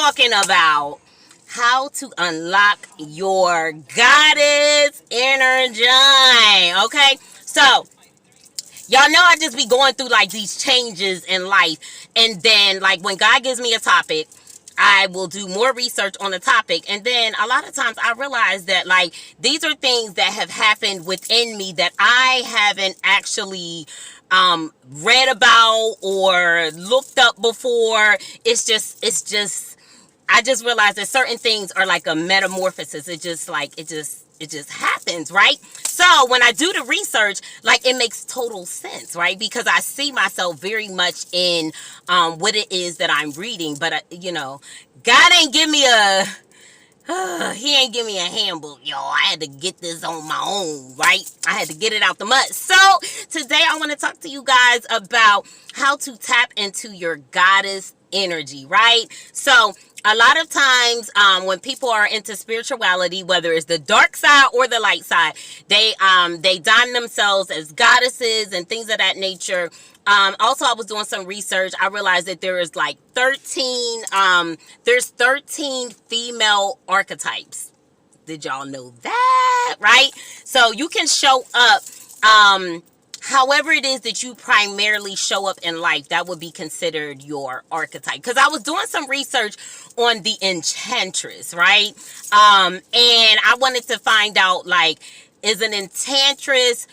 talking about how to unlock your goddess energy. Okay, so y'all know I just be going through like these changes in life, and then like when God gives me a topic, I will do more research on the topic, and then a lot of times I realize that like these are things that have happened within me that I haven't actually read about or looked up before. It's just I just realized that certain things are like a metamorphosis. It just happens, right? So when I do the research, like it makes total sense, right? Because I see myself very much in what it is that I'm reading. But God ain't give me a he ain't give me a handbook, y'all. I had to get this on my own, right? I had to get it out the mud. So today I want to talk to you guys about how to tap into your goddess energy, right? So a lot of times when people are into spirituality, whether it's the dark side or the light side, they don themselves as goddesses and things of that nature. Also, I was doing some research. I realized that there is like 13 female archetypes. Did y'all know that? Right? So you can show up however it is that you primarily show up in life. That would be considered your archetype. Because I was doing some research on the enchantress, right? And I wanted to find out, like, is an enchantress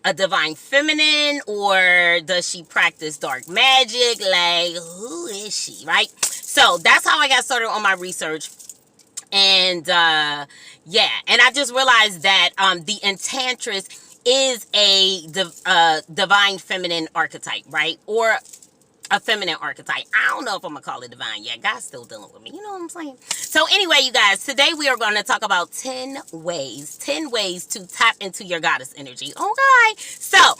a divine feminine, or does she practice dark magic? Like, who is she, right? So that's how I got started on my research. And yeah, and I just realized that the enchantress is a divine feminine archetype, right? Or a feminine archetype. I don't know if I'm gonna call it divine yet. God's still dealing with me. You know what I'm saying? So anyway, you guys, today we are going to talk about 10 ways to tap into your goddess energy. Okay. So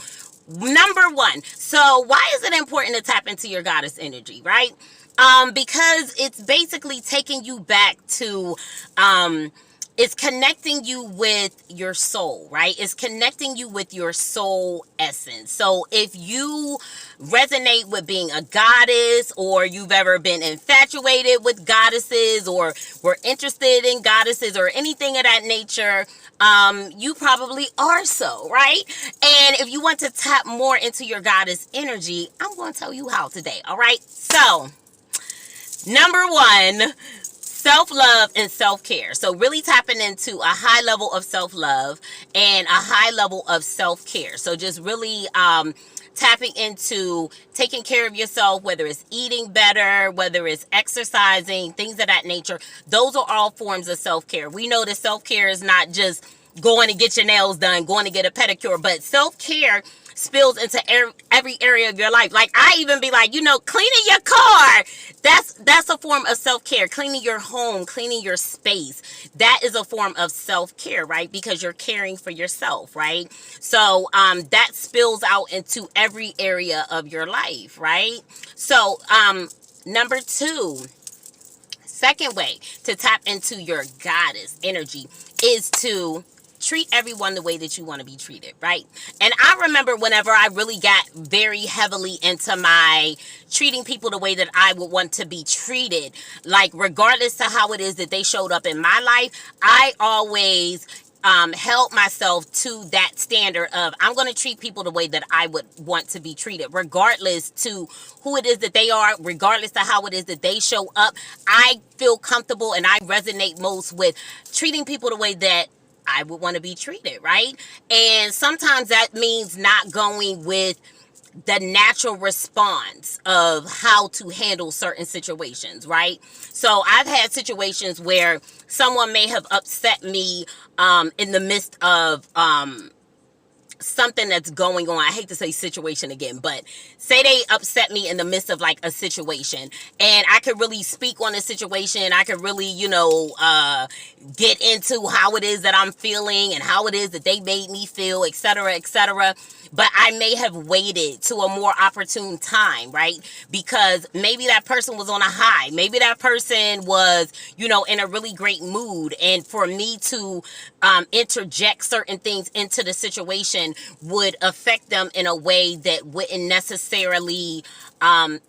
number one. So why is it important to tap into your goddess energy, right? Because it's basically taking you back to it's connecting you with your soul, right? It's connecting you with your soul essence. So if you resonate with being a goddess, or you've ever been infatuated with goddesses, or were interested in goddesses, or anything of that nature, you probably are so, right? And if you want to tap more into your goddess energy, I'm going to tell you how today, all right? So, number one, self-love and self-care. So really tapping into a high level of self-love and a high level of self-care. So just really tapping into taking care of yourself, whether it's eating better, whether it's exercising, things of that nature. Those are all forms of self-care. We know that self-care is not just going to get your nails done, going to get a pedicure, but self-care spills into every area of your life. Like, I even be like, cleaning your car, that's a form of self-care. Cleaning your home, cleaning your space, that is a form of self-care, right? Because you're caring for yourself, right? So that spills out into every area of your life, right? So number two, second way to tap into your goddess energy is to treat everyone the way that you want to be treated, right? And I remember whenever I really got very heavily into my treating people the way that I would want to be treated, like regardless to how it is that they showed up in my life, I always held myself to that standard of I'm going to treat people the way that I would want to be treated, regardless to who it is that they are, regardless to how it is that they show up. I feel comfortable and I resonate most with treating people the way that I would want to be treated, right? And sometimes that means not going with the natural response of how to handle certain situations, right? So I've had situations where someone may have upset me in the midst of something that's going on. I hate to say situation again, but say they upset me in the midst of like a situation, and I could really speak on the situation. I could really, get into how it is that I'm feeling and how it is that they made me feel, etc., etc. But I may have waited to a more opportune time, right? Because maybe that person was on a high. Maybe that person was, in a really great mood. And for me to interject certain things into the situation would affect them in a way that wouldn't necessarily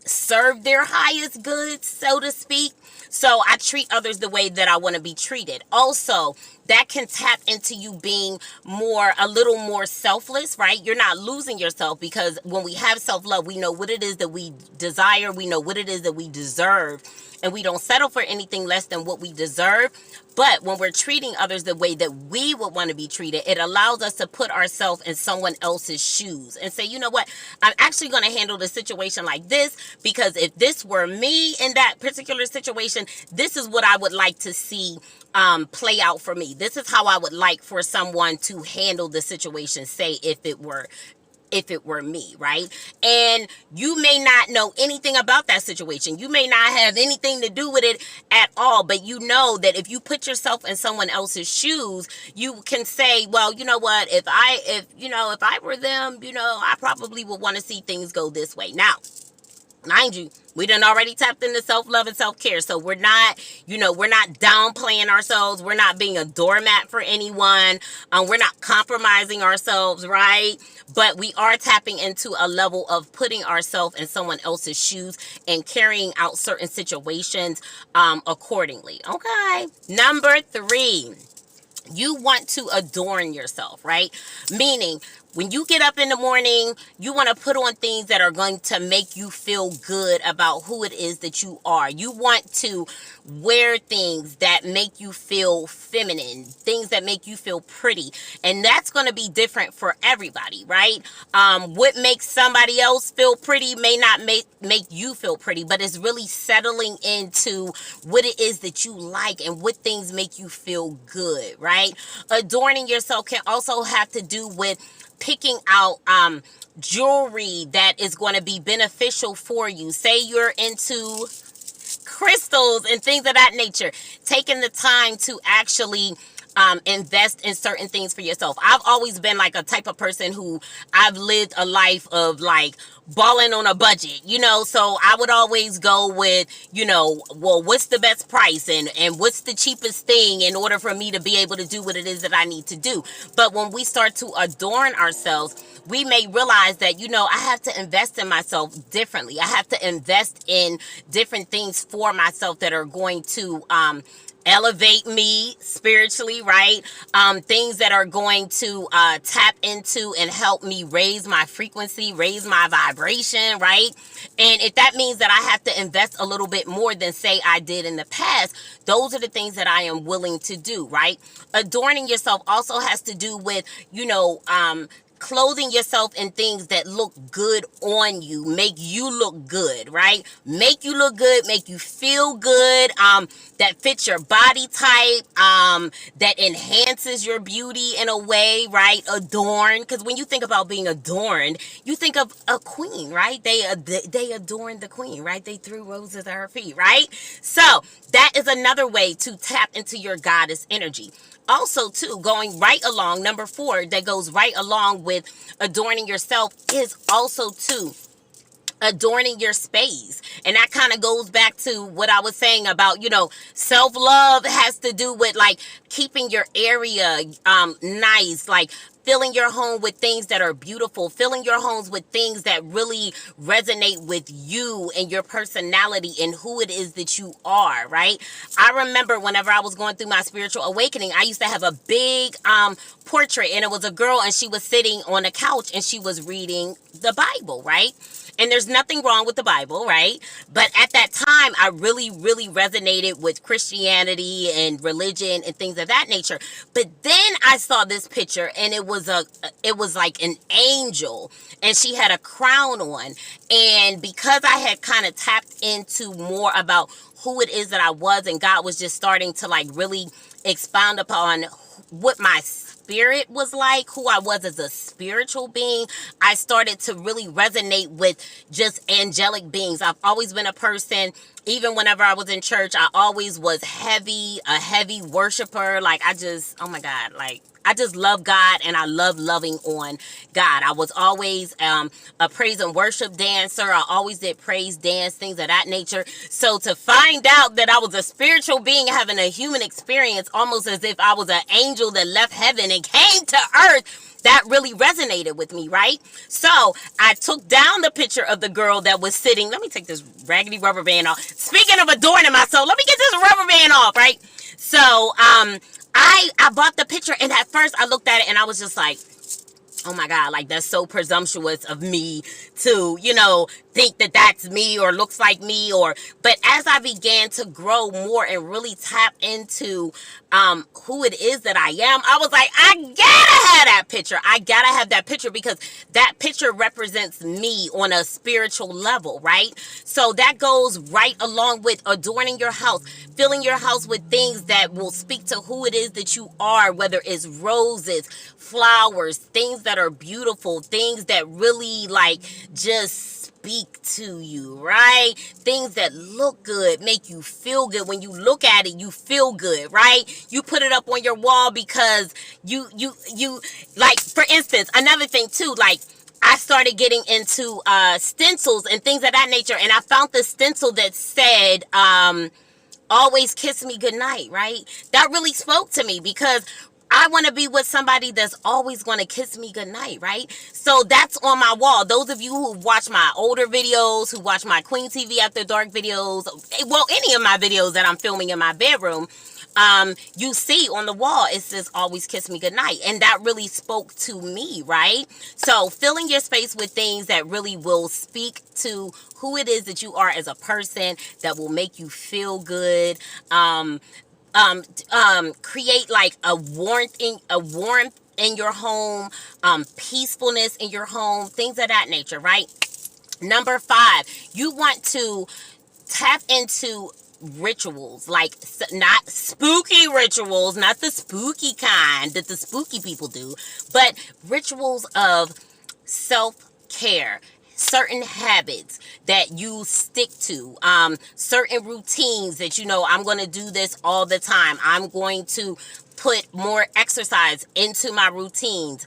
serve their highest goods, so to speak. So I treat others the way that I want to be treated. Also, that can tap into you being a little more selfless, right? You're not losing yourself, because when we have self-love, we know what it is that we desire. We know what it is that we deserve, and we don't settle for anything less than what we deserve. But when we're treating others the way that we would want to be treated, it allows us to put ourselves in someone else's shoes and say, you know what, I'm actually going to handle the situation like this, because if this were me in that particular situation, this is what I would like to see play out for me. This is how I would like for someone to handle the situation, say if it were me, right? And you may not know anything about that situation. You may not have anything to do with it at all, but you know that if you put yourself in someone else's shoes, you can say, well, you know what, if I were them, I probably would want to see things go this way. Now, mind you, we done already tapped into self-love and self-care. So we're not downplaying ourselves. We're not being a doormat for anyone. We're not compromising ourselves, right? But we are tapping into a level of putting ourselves in someone else's shoes and carrying out certain situations accordingly. Okay. Number 3. You want to adorn yourself, right? Meaning, when you get up in the morning, you want to put on things that are going to make you feel good about who it is that you are. You want to wear things that make you feel feminine, things that make you feel pretty. And that's going to be different for everybody, right? What makes somebody else feel pretty may not make you feel pretty, but it's really settling into what it is that you like and what things make you feel good, right? Adorning yourself can also have to do with picking out jewelry that is going to be beneficial for you. Say you're into crystals and things of that nature. Taking the time to actually invest in certain things for yourself. I've always been like a type of person who I've lived a life of like balling on a budget, so I would always go with, well, what's the best price and what's the cheapest thing in order for me to be able to do what it is that I need to do. But when we start to adorn ourselves, we may realize that, I have to invest in myself differently. I have to invest in different things for myself that are going to, elevate me spiritually, right? Things that are going to tap into and help me raise my frequency, raise my vibration, right? And if that means that I have to invest a little bit more than say I did in the past, those are the things that I am willing to do, right? Adorning yourself also has to do with, clothing yourself in things that look good on you, make you look good, right? Make you look good, make you feel good, that fits your body type, that enhances your beauty in a way, right? Adorn, because when you think about being adorned, you think of a queen, right? They adorned the queen, right? They threw roses at her feet, right? So that is another way to tap into your goddess energy. Also, too, going right along, number 4, that goes right along with adorning yourself is also, too, adorning your space. And that kind of goes back to what I was saying about, self-love has to do with like keeping your area nice, like filling your home with things that are beautiful, filling your homes with things that really resonate with you and your personality and who it is that you are, right? I remember whenever I was going through my spiritual awakening, I used to have a big portrait, and it was a girl, and she was sitting on a couch and she was reading the Bible, right? And there's nothing wrong with the Bible, right? But at that time, I really, really resonated with Christianity and religion and things of that nature. But then I saw this picture, and it was like an angel, and she had a crown on. And because I had kind of tapped into more about who it is that I was, and God was just starting to like really expound upon what my spirit was like, who I was as a spiritual being, I started to really resonate with just angelic beings. I've always been a person, even whenever I was in church, I always was a heavy worshiper. Like oh my God, like I just love God, and I love loving on God. I was always a praise and worship dancer. I always did praise dance, things of that nature. So to find out that I was a spiritual being having a human experience, almost as if I was an angel that left heaven and came to earth, that really resonated with me, right? So I took down the picture of the girl that was sitting. Let me take this raggedy rubber band off. Speaking of adorning myself, let me get this rubber band off, right? So I bought the picture, and at first I looked at it and I was just like, oh my God, like that's so presumptuous of me to, think that that's me or looks like me. But as I began to grow more and really tap into who it is that I am, I was like, I gotta have that picture. I gotta have that picture because that picture represents me on a spiritual level, right? So that goes right along with adorning your house, filling your house with things that will speak to who it is that you are, whether it's roses, flowers, things that are beautiful, things that really just speak to you, right? Things that look good, make you feel good. When you look at it, you feel good, right? You put it up on your wall because you like, for instance, another thing too, like I started getting into stencils and things of that nature, and I found the stencil that said always kiss me goodnight, right? That really spoke to me because I want to be with somebody that's always going to kiss me goodnight, right? So that's on my wall. Those of you who watch my older videos, who watch my Queen TV After Dark videos, well, any of my videos that I'm filming in my bedroom, you see on the wall, it says always kiss me goodnight. And that really spoke to me, right? So filling your space with things that really will speak to who it is that you are as a person, that will make you feel good, create like a warmth in your home, peacefulness in your home, things of that nature, right? Number 5, you want to tap into rituals, like not spooky rituals, not the spooky kind that the spooky people do, but rituals of self-care, certain habits that you stick to, certain routines that I'm going to do this all the time. I'm going to put more exercise into my routines.